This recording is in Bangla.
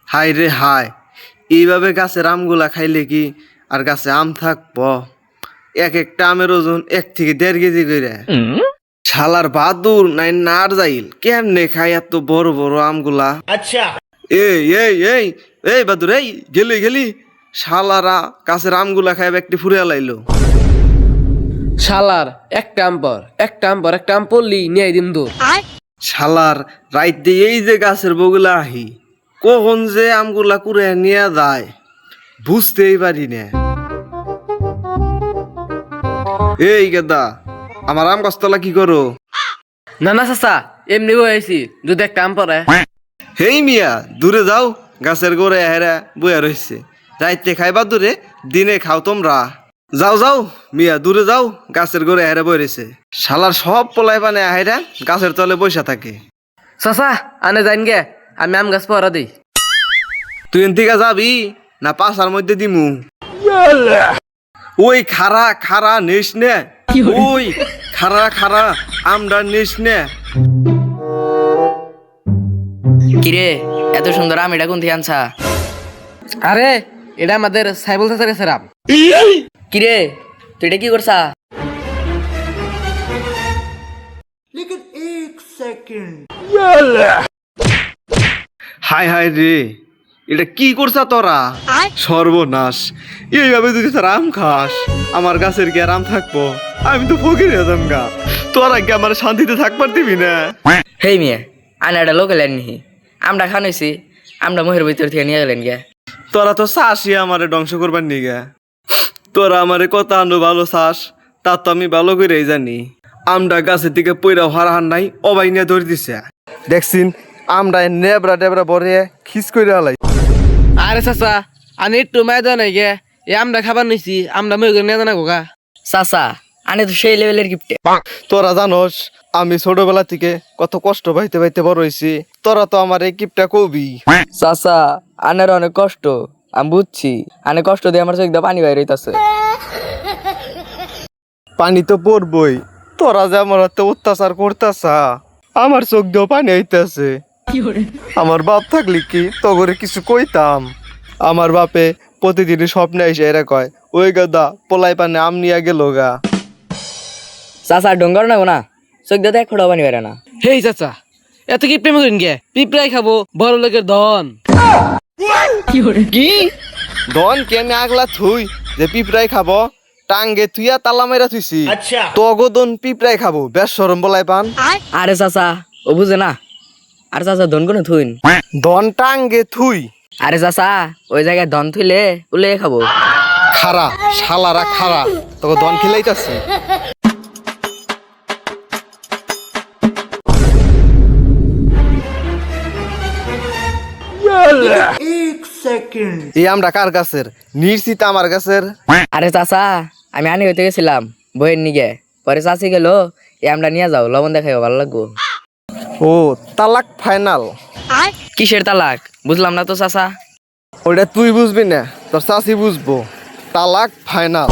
হাই রে হাই, এইভাবে গাছের আমগুলা খাইলে কি আর গাছে আম থাকব? এক একটা আমের ওজন 1 থেকে 1.5 কেজি করে। শালার বাদুর নাই নার যাইল কেমনে খাই এত বড় বড় আমগুলা? अच्छा। এই এই এই এই বাদুর, এই গেলি গেলি, শালারা গাছের আমগুলা খাই একটি ফুরে লাইলো। শালার একটা আম পড়লি নিয়ে দিম দূর। শালার রাইত দিয়ে এই যে গাছের বগুলা আহি, কখন যে আমগুলা কুড়ে নিয়ে যায় বুঝতেই পারি না। এই গেদা, আমার আম গাছতলা কি করো? না না চাচা, এমনি বয়েছি যদি একটা আম পরে। হেই মিয়া, দূরে যাও, গাছের গোড়ে হেরা বইয়া রয়েছে। রাইতে খাইবা দূরে, দিনে খাও তোমরা। যাও যাও মিয়া, দূরে যাও, গাছের গোড়ে হেরা বই রয়েছে। শালার সব পোলাই পানে আহেরা গাছের তলে বসে থাকে। চাচা আনে যাইন গে, আমি আম গাছ পরা দিই। তুই এনতিকা যাবি না পাশার মধ্যে দিমু? ওই খারা খারা নিস নে, ওই খারা খারা আমডা নিস নে। কিরে এত সুন্দর আম এটা কোন থেকে আনছা? আরে এটা আমাদের সাইবুল চাচার কাছে আম। কিরে তুই এটা কি করছা? হাই হাই রে, এটা কি করছা তোরা? সর্বনাশ! এইভাবে যদি তোর আম খাস, আমার গাছের কি আর আম থাকবো? আমি তো ফকির হয়ে যাম গা। তোরা কি আমার শান্তিতে থাকবার দিবি না? হেই মিয়া, আনা এটা লোকাল আনহি, আমরা খানইছি, আমরা মহের ভিতর থেকে নিয়ে গেলেন গে। তোরা তো চাষি আমারে ধ্বংস করবার নিগা। তোরা আমারে কত আনো ভালো চাষ, তা তো আমি ভালো করেই জানি। আমটা গাছের দিকে পইরা হারাহান নাই, অবাই নিয়ে ধরে দিছে। দেখছিন আমটা নেবরা ডেবরা বরে খিস করে আলাই। আরে চাচা আনে একটু মায় দেওয়া নাই গে, এই আমরা খাবার নিছি, আমরা মেয়ে নিয়ে জানা গোগা। চাচা আনে তো সেই লেভেলের গিফটে। তোরা জানোস আমি ছোটবেলা থেকে কত কষ্ট পাইতে পাইতে বড় হয়েছি। তোরা তো আমার এই কিপটা কবি। চাচা আনের অনেক কষ্ট, আমি বুঝছি। আনে কষ্ট দিয়ে আমার চোখ দিয়ে পানি বাইরে হইতাছে। পানি তো পড়বই, তোরা যে আমার হাতে অত্যাচার করতেছা, আমার চোখ দিয়েও পানি আইতেছে। আমার বাপ থাকলে কি তগরে কিছু কইতাম? আমার বাপে প্রতিদিনই স্বপ্নে এসে এরা কয়, ওই গাদা পোলাই পানে আম নিয়ে গেল গা। চাচা ডঙ্গর না না, চোখ দিয়ে এক ফোঁটা পানি বাইরে না। হেই চাচা এত কি প্রেম করেন গে? পিঁপড়াই খাবো বড় লোকের ধন। কি ধন কেনে আগলা থুই যে পিঁপড়াই খাবো? টাঙ্গে তুইয়া তালা মেরা থুইছি, अच्छा। তগদন পিঁপড়াই খাবো? বেশ সরম বলাই পান। আরে চাচা ও বুঝে না। আর চাচা ধন কোনো থুইন। ধন টাঙ্গে থুই? আরে চাচা ওই জায়গায় ধন থুইলে উলে খাবো। খারা শালারা খারা, তোকে ধন খেলাইতাছি। এই আমরা কার গাছের? নিশ্চিত আমার গাছের। আরে চাচা আমি আনি হইতে গেছিলাম বইয়ের নিগে, পরে চাচি গেল, এই আমরা নিয়ে যাও, লবণ দেখাইও ভালো লাগবো। ও তালাক ফাইনাল? কিসের তালাক বুঝলাম না তো চাচা। ওটা তুই বুঝবি না, তোর চাষি বুঝবো। তালাক ফাইনাল।